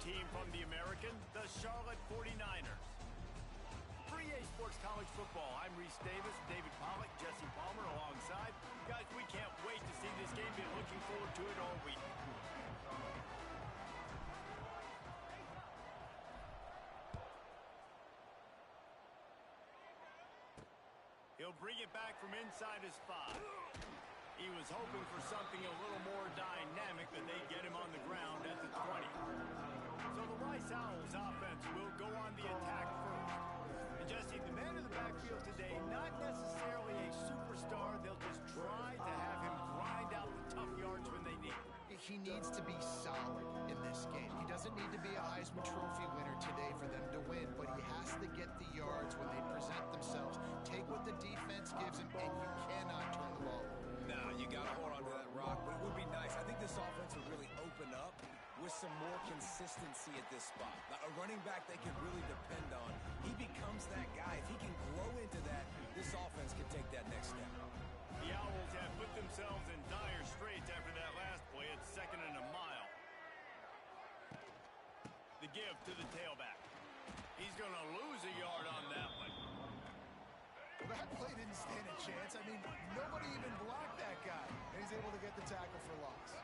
team from the American, the Charlotte 49ers. For EA Sports College Football, I'm Reese Davis, David Pollack, Jesse Palmer alongside. Guys, we can't wait to see this game. Been looking forward to it all week. He'll bring it back from inside his 5. He was hoping for something a little more dynamic, but they get him on the ground at the 20. So the Rice Owls offense will go on the attack first. And Jesse, the man in the backfield today, not necessarily a superstar. They'll just try to have him grind out the tough yards when they need it. He needs to be solid in this game. He doesn't need to be a Heisman Trophy winner today for them to win, but he has to get the yards when they present themselves. Take what the defense gives him, and you cannot turn the ball over. No, you got to hold on to that rock, but it would be nice. I think this offense would really open up with some more consistency at this spot. A running back they can really depend on. He becomes that guy. If he can grow into that, this offense can take that next step. The Owls have put themselves in dire straits after that last play. It's 2nd and a mile. The give to the tailback. He's going to lose a yard on that one. Well, that play didn't stand a chance. I mean, nobody even blocked that guy, and he's able to get the tackle for loss.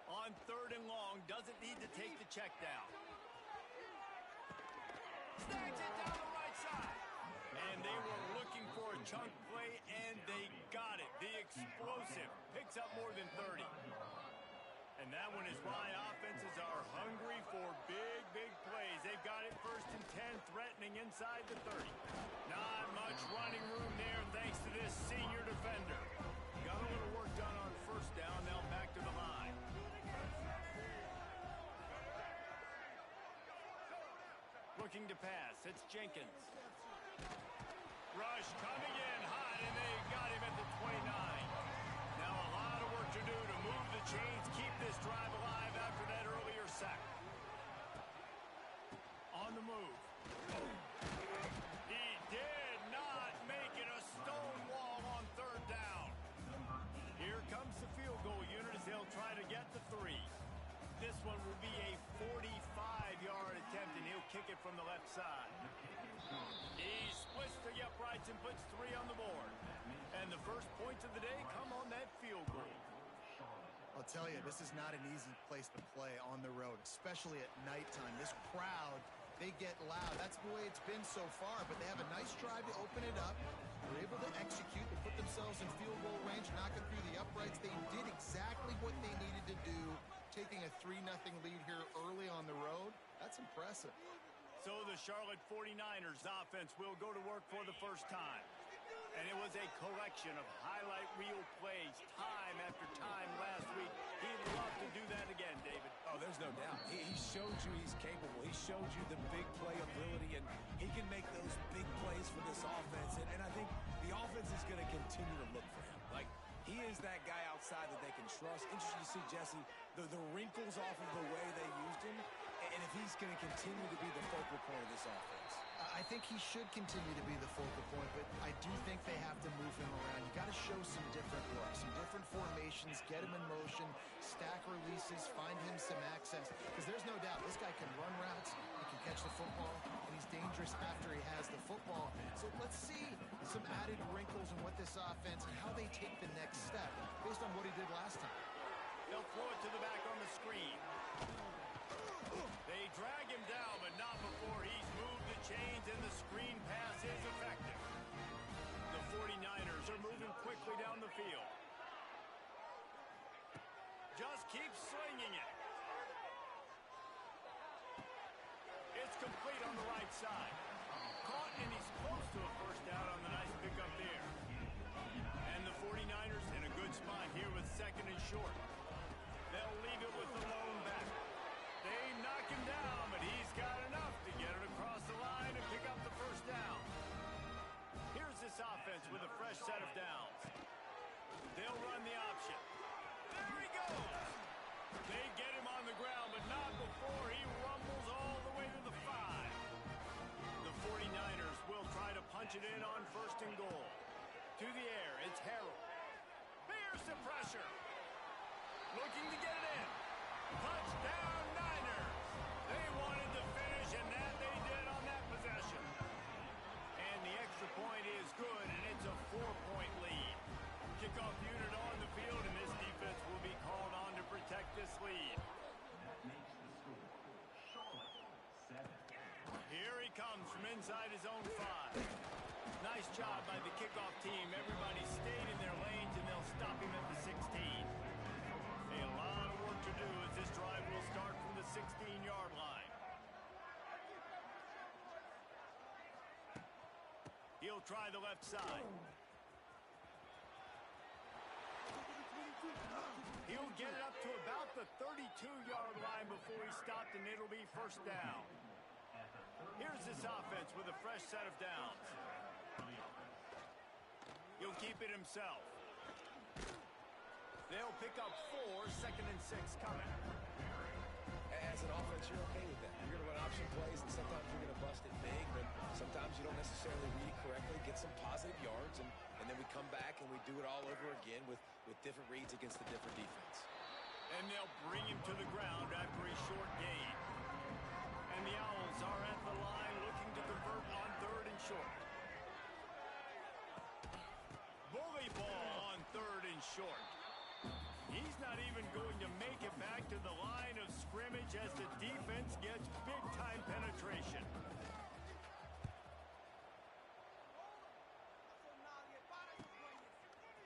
On 3rd and long, doesn't need to take the check down. Snags it down the right side. And they were looking for a chunk play, and they got it. The explosive picks up more than 30. And that one is why offenses are hungry for big, big plays. They've got it 1st and 10, threatening inside the 30. Not much running room there thanks to this senior defender. Got a little work done on 1st down, now back to the line. Looking to pass, it's Jenkins. Rush coming in hot, and they got him at the 29. Now a lot of work to do to move the chains, keep this drive alive after that earlier sack. On the move. He did not make it a stone wall on 3rd down. Here comes the field goal unit as they'll try to get the 3. This one will be a 45-yard attempt, and he'll kick it from the left side. He splits the uprights and puts 3 on the board. And the first points of the day come on that field goal. I'll tell you, this is not an easy place to play on the road, especially at nighttime. This crowd, they get loud. That's the way it's been so far, but they have a nice drive to open it up. They're able to execute. They put themselves in field goal range, knocking through the uprights. They did exactly what they needed to do, taking a 3-0 lead here early on the road. That's impressive. So the Charlotte 49ers offense will go to work for the first time. And it was a collection of highlight reel plays time after time last week. He'd love to do that again, David. Oh, there's no doubt. He showed you he's capable. He showed you the big play ability, and he can make those big plays for this offense. And I think the offense is going to continue to look for him. Like, he is that guy outside that they can trust. Interesting to see, Jesse, the wrinkles off of the way they used him, and if he's going to continue to be the focal point of this offense. I think he should continue to be the focal point, but I do think they have to move him around. You got to show some different looks, some different formations, get him in motion, stack releases, find him some access, because there's no doubt this guy can run routes, he can catch the football, and he's dangerous after he has the football. So let's see some added wrinkles in what this offense and how they take the next step based on what he did last time. They'll throw it to the back on the screen. They drag him down, but not before he's moved the chains, and the screen pass is effective. The 49ers are moving quickly down the field. Just keep slinging it. It's complete on the right side. Caught, and he's close to a 1st down on the nice pickup there. And the 49ers in a good spot here with 2nd and short. They'll leave it with the lone back. They knock him down, but he's got enough to get it across the line and pick up the 1st down. Here's this offense with a fresh set of downs. They'll run the option. There he goes. They get him on the ground, but not before he rumbles all the way to the 5. The 49ers will try to punch it in on 1st and goal. To the air, it's Harrell. Bears the pressure. Looking to job by the kickoff team. Everybody stayed in their lanes, and they'll stop him at the 16. A lot of work to do as this drive will start from the 16-yard line. He'll try the left side. He'll get it up to about the 32-yard line before he stopped, and it'll be first down. Here's this offense with a fresh set of downs. He'll keep it himself. They'll pick up 4, 2nd and 6 coming. As an offense, you're okay with that. You're going to run option plays, and sometimes you're going to bust it big, but sometimes you don't necessarily read it correctly, get some positive yards, and then we come back and we do it all over again with different reads against the different defense. And they'll bring him to the ground after a short gain. And the Owls are at the line looking to convert on 3rd and short. Bully ball on 3rd and short. He's not even going to make it back to the line of scrimmage as the defense gets big-time penetration.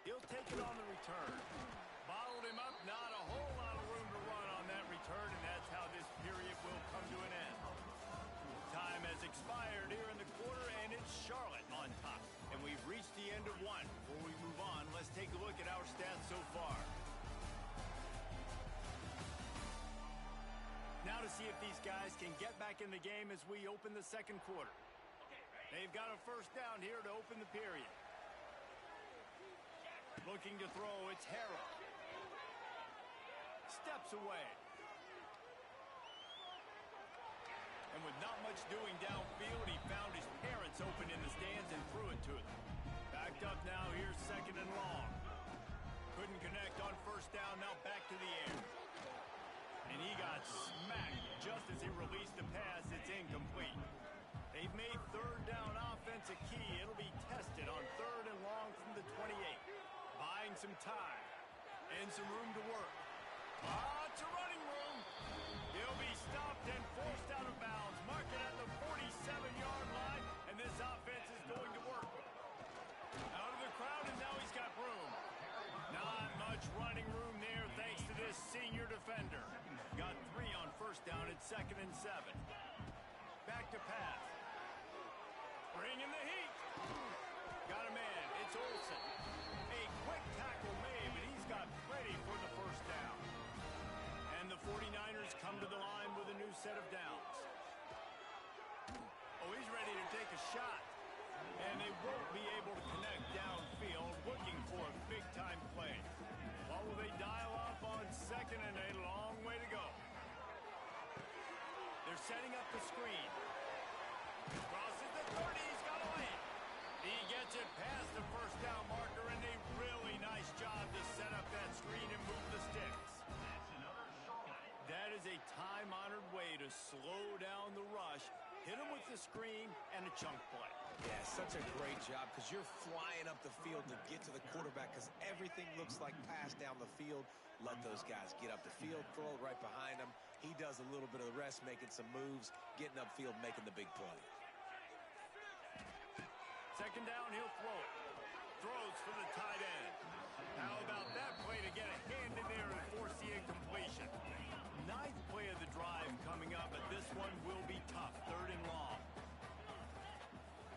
He'll take it on the return. Bottled him up, not a whole lot of room to run on that return, and that's how this period will come to an end. Time has expired here in the quarter, and it's Charlotte on top. And we've reached the end of one. Before we move on, let's take a look at our stats so far. Now to see if these guys can get back in the game as we open the second quarter. They've got a first down here to open the period. Looking to throw, it's Harrell. Steps away. And with not much doing downfield, he found his parents open in the stands and threw it to them. Backed up now, here's 2nd and long. Couldn't connect on first down, now back to the air. And he got smacked just as he released the pass. It's incomplete. They've made 3rd down offense a key. It'll be tested on 3rd and long from the 28. Buying some time and some room to work. It's a running room. He'll be stopped and forced out of bounds. Mark it at the 47-yard line, and this offense is going to work. Out of the crowd, and now he's got room. Not much running room there thanks to this senior defender. Got 3 on first down at 2nd and 7. Back to pass. Bring in the heat. Got a man. It's Olsen. A quick tackle made, but he's got plenty for the first down. And the 49ers come to the line with a new set of downs. Oh, he's ready to take a shot. And they won't be able to connect downfield, looking for a big-time play. What will they dial up on 2nd and a long way to go? They're setting up the screen. Crosses the 30, he's got a lane. He gets it past the first down marker, and a really nice job to set up that screen and move the sticks. That is a time-honored way to slow down the rush, hit him with the screen, and a chunk play. Yeah, such a great job because you're flying up the field to get to the quarterback because everything looks like pass down the field. Let those guys get up the field, throw it right behind him. He does a little bit of the rest, making some moves, getting upfield, making the big play. 2nd down, he'll throw it. Throws for the tight end. How about that play to get a hand in there and force the incompletion? 9th play of the drive coming up, but this one will be tough. 3rd and long.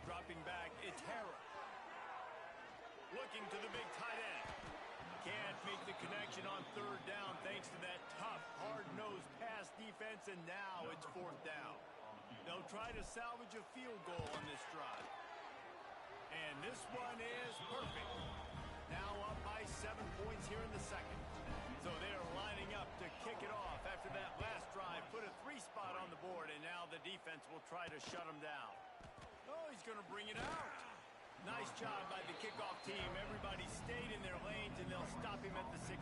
Dropping back, it's Harrell. Looking to the big tight end. Can't make the connection on 3rd down thanks to that tough, hard-nosed pass defense, and now it's 4th down. They'll try to salvage a field goal on this drive. And this one is perfect. Now up by 7 points here in the second. So they're lining up to kick it off after that last drive. Put a 3 spot on the board, and now the defense will try to shut them down. Oh, he's going to bring it out. Nice job by the kickoff team. Everybody stayed in their lanes, and they'll stop him at the 16.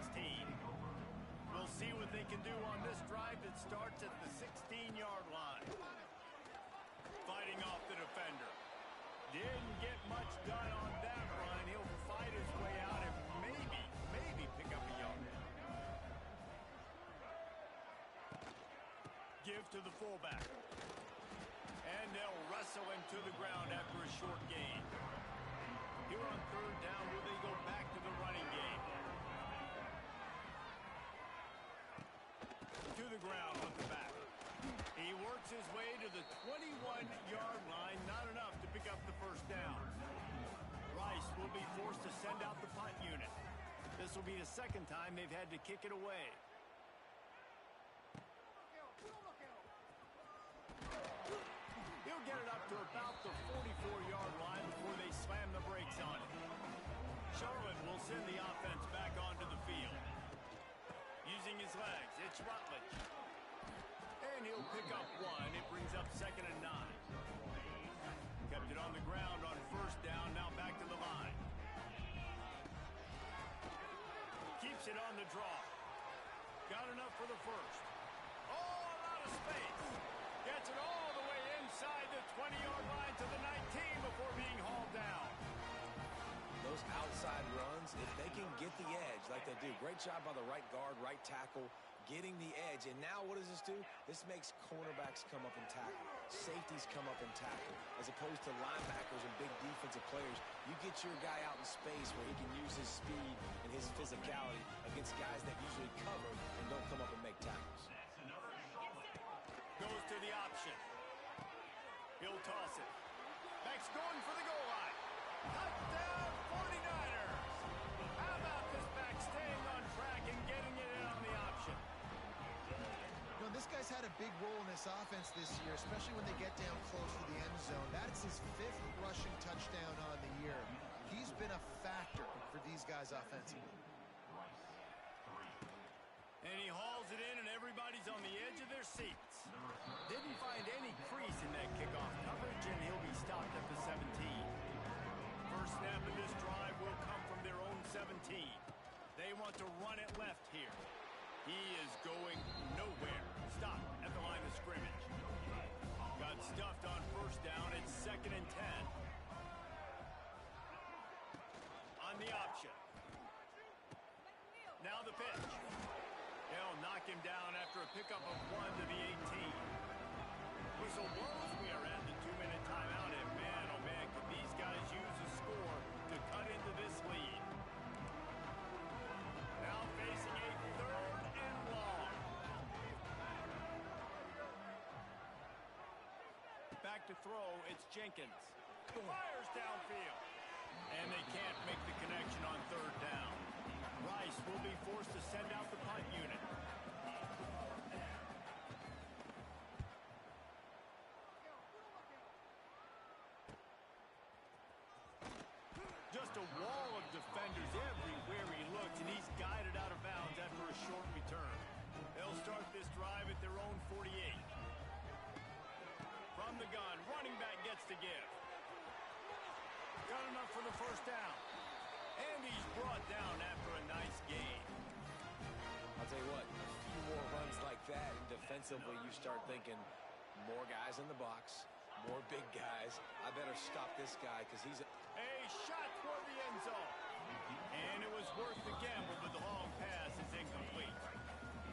We'll see what they can do on this drive that starts at the 16-yard line. Fighting off the defender. Didn't get much done on that run. He'll fight his way out and maybe pick up a yard. Give to the fullback. And they'll wrestle him to the ground after a short gain. Here on third down, will they go back to the running game? To the ground with the back. He works his way to the 21-yard line. Not enough to pick up the first down. Rice will be forced to send out the punt unit. This will be the second time they've had to kick it away. He'll get it up to about the 44-yard line before they slam the brakes on it. Charlotte will send the offense back onto the field. Using his legs, it's Rutledge. And he'll pick up one. It brings up 2nd and 9. Kept it on the ground on first down. Now back to the line. Keeps it on the draw. Got enough for the first. Oh, a lot of space. Gets it all the way inside the 20-yard line to the 19 before being hauled down. Those outside runs, if they can get the edge like they do, great job by the right guard, right tackle, getting the edge. And now what does this do? This makes cornerbacks come up and tackle. Safeties come up and tackle. As opposed to linebackers and big defensive players, you get your guy out in space where he can use his speed and his physicality against guys that usually cover and don't come up and make tackles. Goes to the option. He'll toss it. Back's going for the goal line. Touchdown 49ers. How about this back staying on track and getting it in on the option? You know, this guy's had a big role in this offense this year, especially when they get down close to the end zone. That's his 5th rushing touchdown on the year. He's been a factor for these guys offensively. And he hauls it in, and everybody's on the edge of their seats. Didn't find any crease in that kickoff coverage, and he'll be stopped at the 17. First snap of this drive will come from their own 17. They want to run it left here. He is going nowhere. Stop at the line of scrimmage. Got stuffed on first down. It's 2nd and 10. On the option. Now the pitch. They'll knock him down after a pickup of 1 to the 18. Whistle blows. We are at the 2-minute timeout. And man, oh man, could these guys use a score to cut into this lead. Now facing a 3rd and long. Back to throw. It's Jenkins. Fires downfield. And they can't make the connection on 3rd down. Rice will be forced to send out the punt unit. Just a wall of defenders everywhere he looks, and he's guided out of bounds after a short return. They'll start this drive at their own 48. From the gun, running back gets to give. Got enough for the first down. And he's brought down after a nice gain. I'll tell you what, a few more runs like that, and defensively you start thinking more guys in the box, more big guys. I better stop this guy because he's a shot toward the end zone. And it was worth the gamble, but the long pass is incomplete.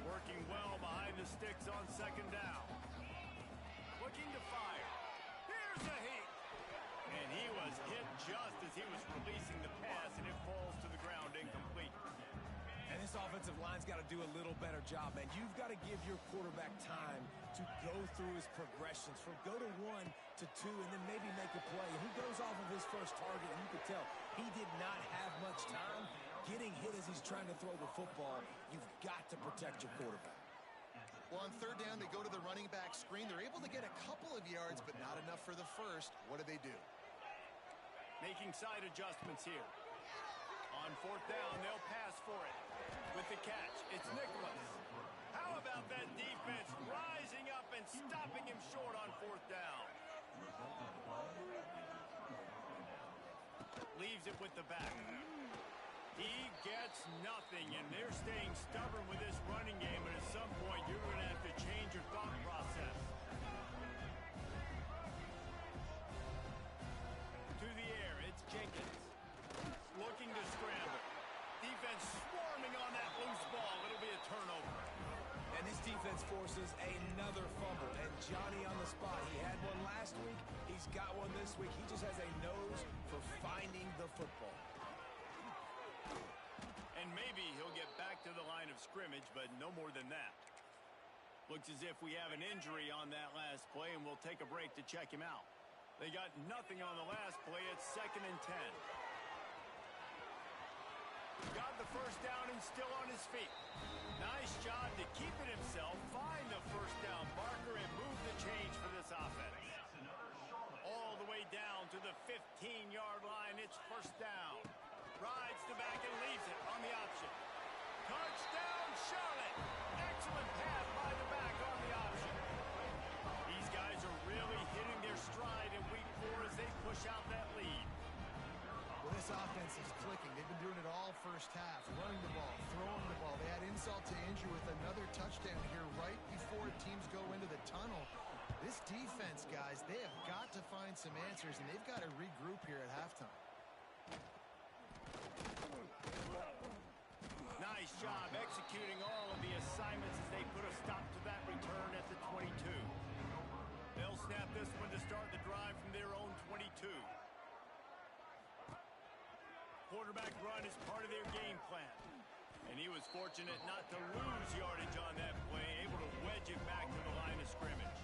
Working well behind the sticks on 2nd down. Looking to fire. Here's a heat. And he was hit just as he was releasing the pass, and it falls to the ground incomplete. And this offensive line's got to do a little better job, man. You've got to give your quarterback time to go through his progressions from go to 1 to 2 and then maybe make a play. And he goes off of his first target, and you could tell he did not have much time getting hit as he's trying to throw the football. You've got to protect your quarterback. Well, on 3rd down, they go to the running back screen. They're able to get a couple of yards, but not enough for the first. What do? Making side adjustments here. On 4th down, they'll pass for it. With the catch, it's Nicholas. How about that defense rising up and stopping him short on 4th down? Leaves it with the back. He gets nothing, and they're staying stubborn with this running game, but at some point you're going to have to change your thought process. To the air, it's Jenkins. Looking to scramble. Defense swarming on that loose ball. It'll be a turnover. And this defense forces another fumble. And Johnny on the spot. He had one last week. He's got one this week. He just has a nose for finding the football. And maybe he'll get back to the line of scrimmage, but no more than that. Looks as if we have an injury on that last play, and we'll take a break to check him out. They got nothing on the last play. It's 2nd and 10. Got the first down and still on his feet. Nice job to keep it himself, find the first down marker, and move the change for this offense. All the way down to the 15-yard line. It's first down. Rides the back and leaves it on the option. Touchdown, Charlotte! Excellent pass by the back on the option. These guys are really hitting their stride in week 4 as they push out that lead. Well, this offense is clicking. They've been doing it all first half, running the ball, throwing the ball. They had insult to injury with another touchdown here right before teams go into the tunnel. This defense, guys, they have got to find some answers, and they've got to regroup here at halftime. Nice job executing all of the assignments as they put a stop to that return at the 22. They'll snap this one to start the drive from their own 22. Quarterback run is part of their game plan. And he was fortunate not to lose yardage on that play, able to wedge it back to the line of scrimmage.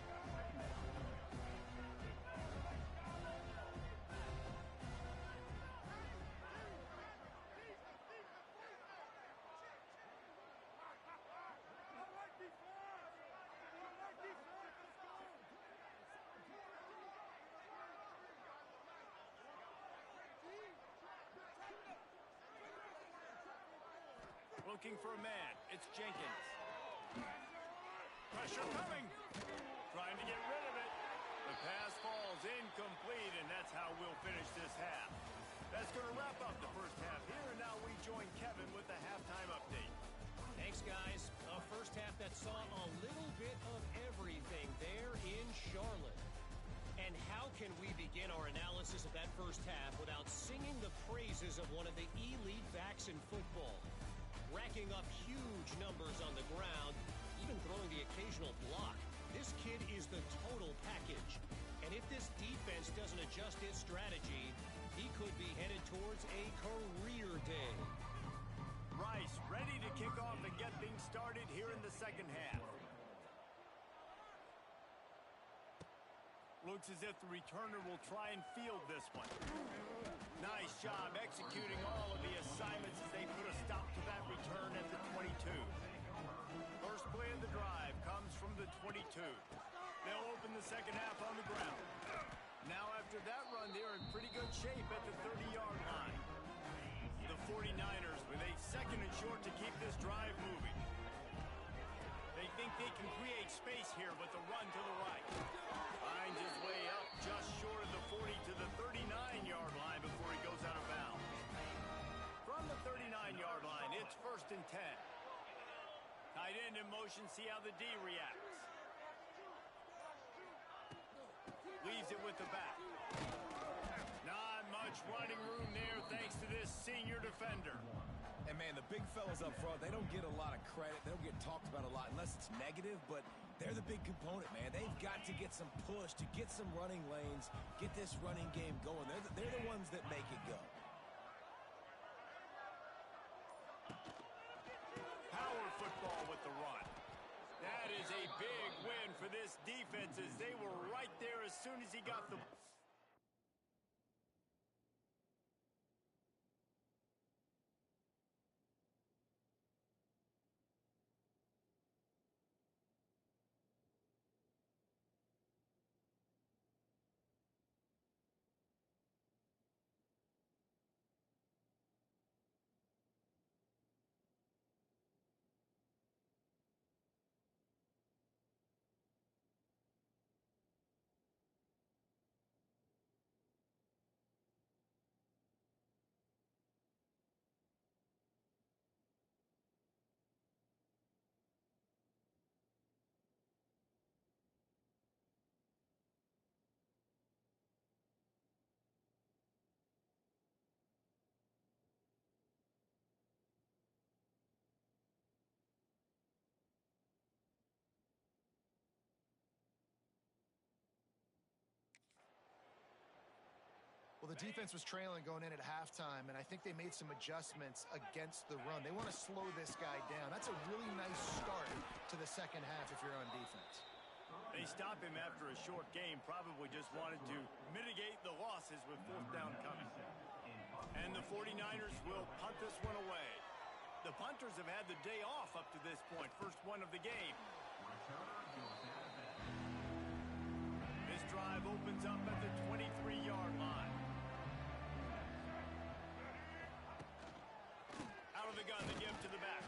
Looking for a man. It's Jenkins. Pressure coming. Trying to get rid of it. The pass falls incomplete, and that's how we'll finish this half. That's going to wrap up the first half here, and now we join Kevin with the halftime update. Thanks, guys. A first half that saw a little bit of everything there in Charlotte. And how can we begin our analysis of that first half without singing the praises of one of the elite backs in football? Racking up huge numbers on the ground, even throwing the occasional block. This kid is the total package. And if this defense doesn't adjust its strategy, he could be headed towards a career day. Rice ready to kick off and get things started here in the second half. Looks as if the returner will try and field this one. Nice job executing all of the assignments as they put a stop to that return at the 22. First play of the drive comes from the 22. They'll open the second half on the ground. Now after that run, they're in pretty good shape at the 30-yard line. The 49ers with a 2nd and short to keep this drive moving. They think they can create space here with the run to the right. Finds his way up just short of the 40 to the 39-yard line before he goes out of bounds. From the 39-yard line, it's 1st and 10. Tight end in motion, see how the D reacts. Leaves it with the back. Not much running room there thanks to this senior defender. And, man, the big fellas up front, they don't get a lot of credit. They don't get talked about a lot unless it's negative, but they're the big component, man. They've got to get some push, to get some running lanes, get this running game going. They're the ones that make it go. Power football with the run. That is a big win for this defense as they were right there as soon as he got the the defense was trailing going in at halftime, and I think they made some adjustments against the run. They want to slow this guy down. That's a really nice start to the second half if you're on defense. They stop him after a short game, probably just wanted to mitigate the losses with fourth down coming. And the 49ers will punt this one away. The punters have had the day off up to this point, first one of the game. This drive opens up at the 23-yard line. Out of the gun, they give to the back.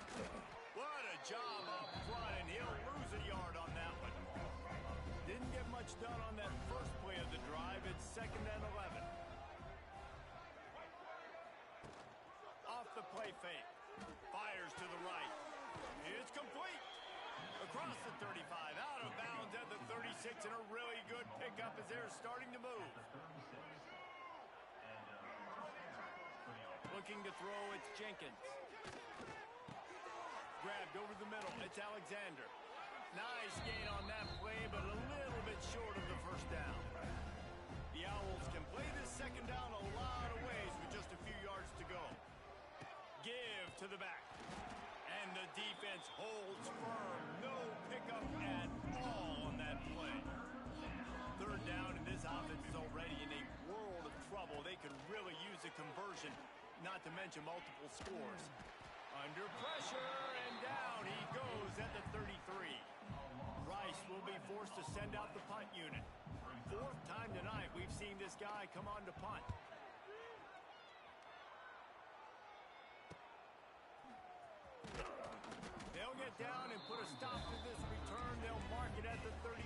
What a job up front, and he'll lose a yard on that one. Didn't get much done on that first play of the drive. It's 2nd and 11. Off the play fake. Fires to the right. It's complete. Across the 35, out of bounds at the 36, and a really good pickup as they're starting to move. Looking to throw, it's Jenkins. Grabbed over the middle, it's Alexander. Nice gain on that play, but a little bit short of the first down. The Owls can play this second down a lot of ways with just a few yards to go. Give to the back. And the defense holds firm. No pickup at all on that play. Third down, and this offense is already in a world of trouble. They could really use a conversion, not to mention multiple scores. Under pressure, and down he goes at the 33. Rice will be forced to send out the punt unit. Fourth time tonight we've seen this guy come on to punt. They'll get down and put a stop to this return. They'll mark it at the 32.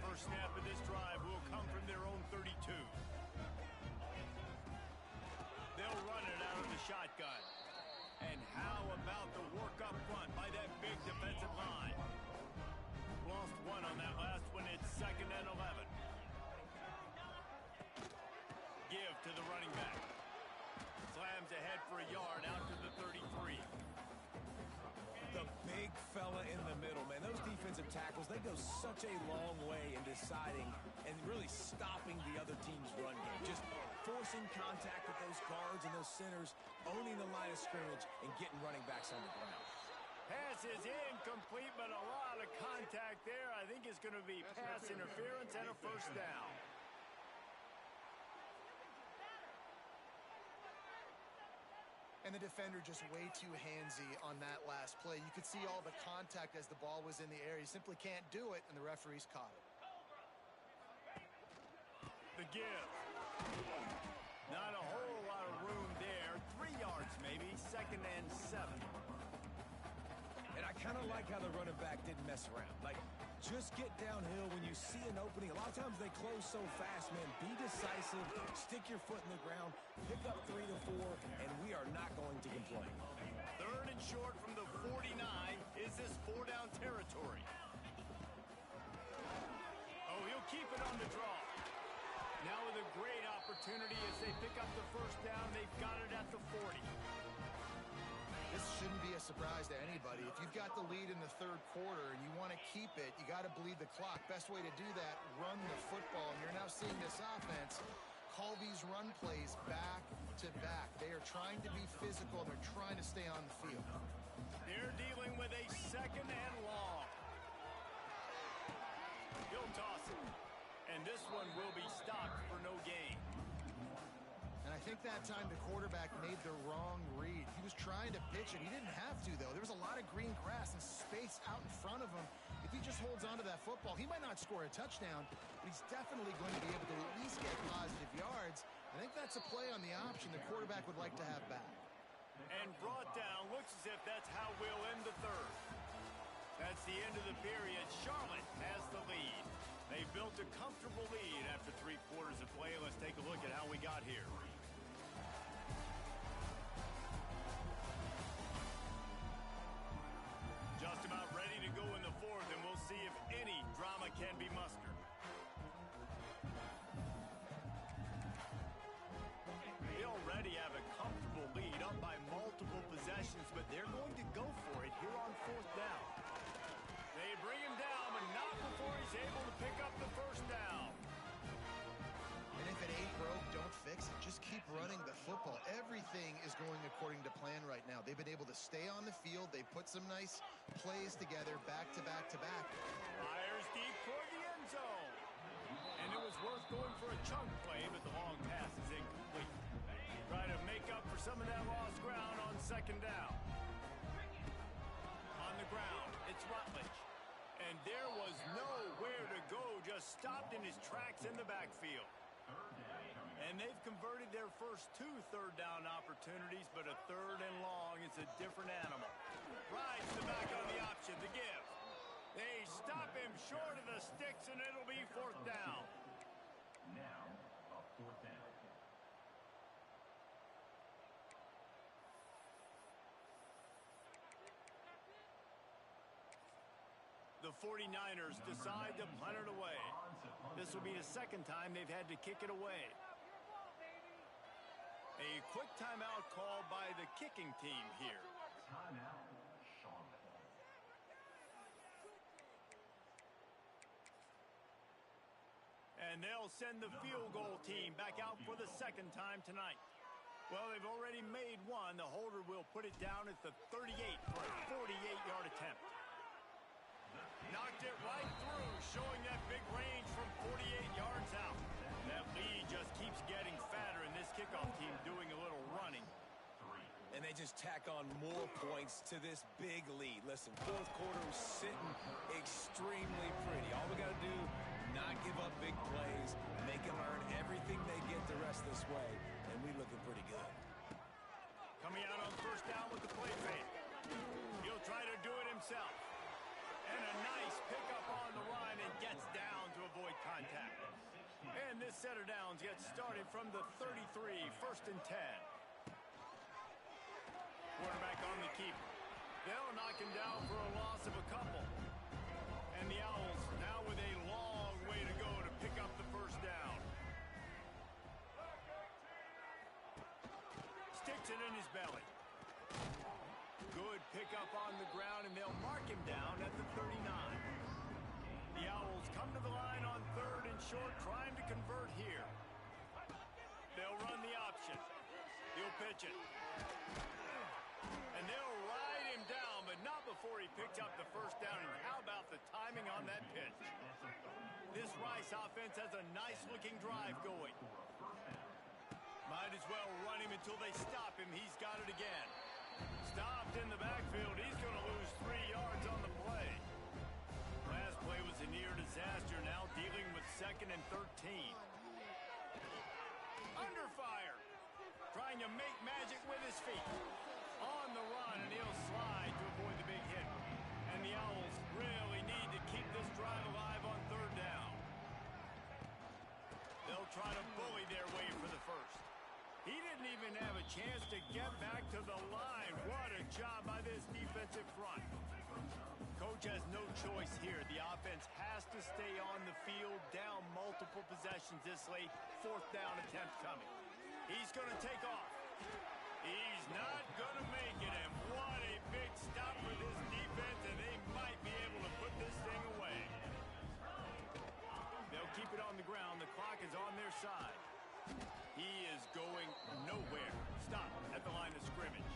First snap of this drive will come from their own 32. They'll run it out of the shotgun. And how about the work up front by that big defensive line? Lost one on that last one. It's 2nd and 11. Give to the running back. Slams ahead for a yard out to the 33. The big fella in the middle, man. Those defensive tackles, they go such a long way in deciding and really stopping the other team's run game. Just forcing contact with those guards and those centers, owning the line of scrimmage, and getting running backs on the ground. Pass is incomplete, but a lot of contact there. I think it's going to be pass interference and a first down. And the defender just way too handsy on that last play. You could see all the contact as the ball was in the air. He simply can't do it, and the referees caught it. The give. Not a whole lot of room there. 3 yards maybe. 2nd and 7. And I kind of like how the running back didn't mess around. Like, just get downhill when you see an opening. A lot of times they close so fast, man. Be decisive, stick your foot in the ground, pick up 3 to 4, and we are not going to complain. 3rd and short from the 49. Is this 4-down territory? Oh, he'll keep it on the draw. Now with a great opportunity as they pick up the first down. They've got it at the 40. This shouldn't be a surprise to anybody. If you've got the lead in the third quarter and you want to keep it, you got to bleed the clock. Best way to do that, run the football. And you're now seeing this offense call these run plays back to back. They are trying to be physical, and they're trying to stay on the field. They're dealing with a 2nd and long. He'll toss it. And this one will be stopped for no gain. And I think that time the quarterback made the wrong read. He was trying to pitch it. He didn't have to, though. There was a lot of green grass and space out in front of him. If he just holds on to that football, he might not score a touchdown, but he's definitely going to be able to at least get positive yards. I think that's a play on the option the quarterback would like to have back. And brought down. Looks as if that's how we'll end the third. That's the end of the period. Charlotte has the lead. They built a comfortable lead after 3 quarters of play. Let's take a look at how we got here. Just about ready to go in the fourth, and we'll see if any drama can be mustered. They already have a comfortable lead, up by multiple possessions, but they're going to go for it here on 4th down. They bring him down, but not before he's able to pick up the first down. And if it ain't broke, don't fix it. Just keep running the football. Everything is going according to plan right now. They've been able to stay on the field. They put some nice plays together back to back to back. Fires deep toward the end zone. And it was worth going for a chunk play, but the long pass is incomplete. Try to make up for some of that lost ground on second down. On the ground, it's Rutledge. And there was nowhere to go, just stopped in his tracks in the backfield. And they've converted their first 2 third-down opportunities, but a third and long is a different animal. Rides the back on the option, the give. They stop him short of the sticks, and it'll be 4th down. Now, a 4th down. The 49ers decide to punt it away. This will be the second time they've had to kick it away. A quick timeout called by the kicking team here. Timeout, Charlotte. And they'll send the field goal team back out for the second time tonight. Well, they've already made one. The holder will put it down at the 38 for a 48-yard attempt. Knocked it right through, showing that big range from 48 yards out. That lead just keeps getting fatter, and this kickoff team doing a little running. And they just tack on more points to this big lead. Listen, 4th quarter is sitting extremely pretty. All we got to do, not give up big plays, make them earn everything they get the rest this way, and we looking pretty good. Coming out on first down with the play fake. He'll try to do it himself. And a nice pickup on the run and gets down to avoid contact. And this set of downs gets started from the 33, 1st and 10. Quarterback on the keeper. They'll knock him down for a loss of a couple. And the Owls now with a long way to go to pick up the first down. Sticks it in his belly. Good pickup on the ground, and they'll mark him down at the 39. The Owls come to the line on 3rd and short, trying to convert here. They'll run the option. He'll pitch it. And they'll ride him down, but not before he picks up the first down. And how about the timing on that pitch? This Rice offense has a nice-looking drive going. Might as well run him until they stop him. He's got it again. Stopped in the backfield. He's going to lose 3 yards on the play. Last play was a near disaster. Now dealing with 2nd and 13. Under fire. Trying to make magic with his feet. On the run, and he'll slide to avoid the big hit. And the Owls really need to keep this drive alive on 3rd down. They'll try to bully their way for the first. He didn't even have a chance to get back to the line. What a job by this defensive front. Coach has no choice here. The offense has to stay on the field, down multiple possessions this late. 4th down attempt coming. He's going to take off. He's not going to make it, and what a big stop for this defense, and they might be able to put this thing away. They'll keep it on the ground. The clock is on their side. He is going nowhere. Stop at the line of scrimmage.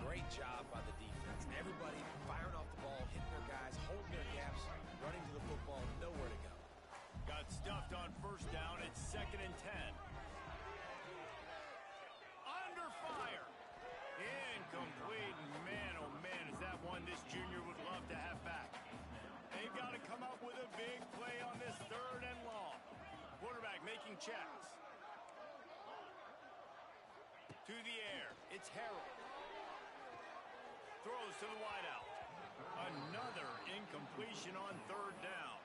Great job by the defense. Everybody firing off the ball, hitting their guys, holding their gaps, running to the football, nowhere to go. Got stuffed on first down. It's 2nd and 10. Under fire. Incomplete. Man, oh man, is that one this junior would love to have back. They've got to come up with a big play on this 3rd and long. Quarterback making checks. To the air. It's Harrell. Throws to the wideout. Another incompletion on 3rd down.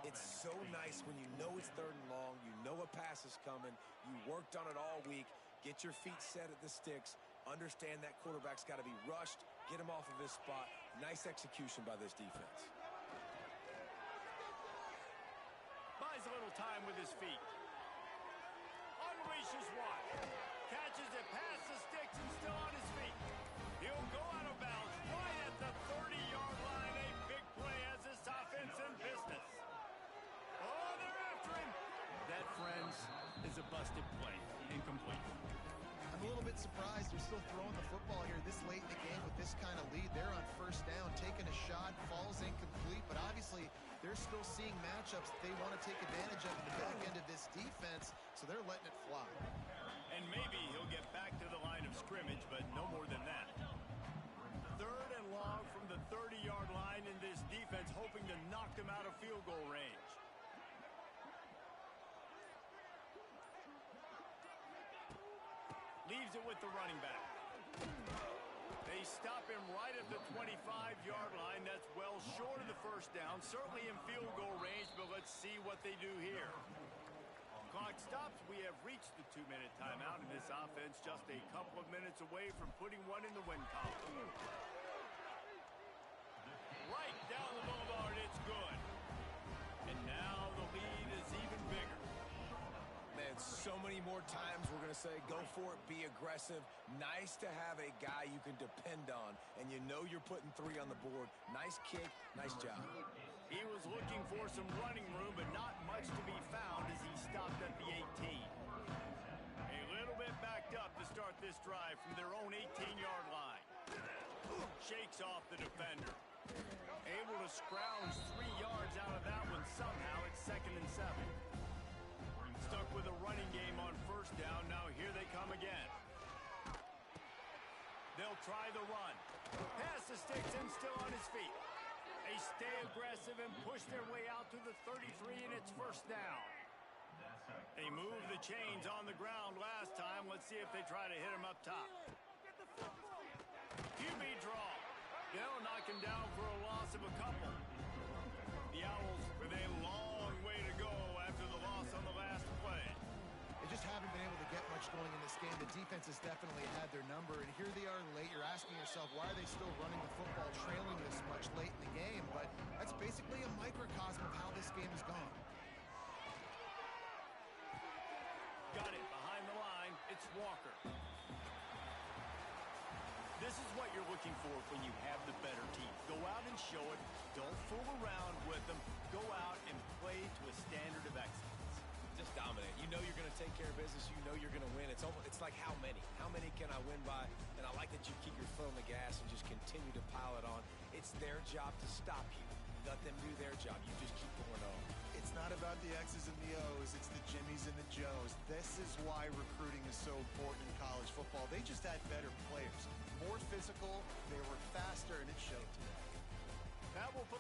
It's so nice when you know it's 3rd and long, you know a pass is coming, you worked on it all week, get your feet set at the sticks, understand that quarterback's got to be rushed, get him off of his spot. Nice execution by this defense. Buys a little time with his feet. Unleashes one. Catches it past the sticks and still on his feet. He'll go out of bounds right at the 30-yard line. A big play as this offense in business. Oh, they're after him. That, friends, busted play. Incomplete. I'm a little bit surprised they're still throwing the football here this late in the game with this kind of lead. They're on first down, taking a shot, falls incomplete, but obviously they're still seeing matchups that they want to take advantage of in the back end of this defense, so they're letting it fly. And maybe he'll get back to the line of scrimmage, but no more than that. Third and long from the 30-yard line, in this defense hoping to knock them out of field goal range. Leaves it with the running back. They stop him right at the 25-yard line. That's well short of the first down. Certainly in field goal range, but let's see what they do here. Clock stops. We have reached the 2-minute timeout, and this offense just a couple of minutes away from putting one in the win column. Right down the boulevard, it's good. And now the lead is even bigger. Man, so many more times we're going to say, go for it, be aggressive. Nice to have a guy you can depend on, and you know you're putting 3 on the board. Nice kick, nice job. He was looking for some running room, but not much to be found as he stopped at the 18. A little bit backed up to start this drive from their own 18-yard line. Shakes off the defender. Able to scrounge 3 yards out of that one somehow. It's 2nd and 7. Stuck with a running game on first down. Now here they come again. They'll try the run. Pass to sticks and still on his feet. They stay aggressive and push their way out to the 33, and it's first down. They moved the chains on the ground last time. Let's see if they try to hit him up top. QB draw. They'll knock him down for a loss of a couple. The Owls with a long way to go after the loss on the last play. They just haven't been able to get much going in this game. The defense has definitely had their number, and here they are late. You're asking yourself, why are they still running the football, trailing this much late in the game? But that's basically a microcosm of how this game has gone. Got it behind the line. It's Walker. This is what you're looking for when you have the better team. Go out and show it. Don't fool around with them. Go out and play to a standard of excellence. Just dominate. You know you're going to take care of business. You know you're going to win. It's like how many? How many can I win by? And I like that you keep your foot on the gas and just continue to pile it on. It's their job to stop you. Let them do their job. You just keep going on. It's not about the X's and the O's. It's the Jimmies and the Joes. This is why recruiting is so important in college football. They just had better players. More physical. They were faster, and it showed today. That will put...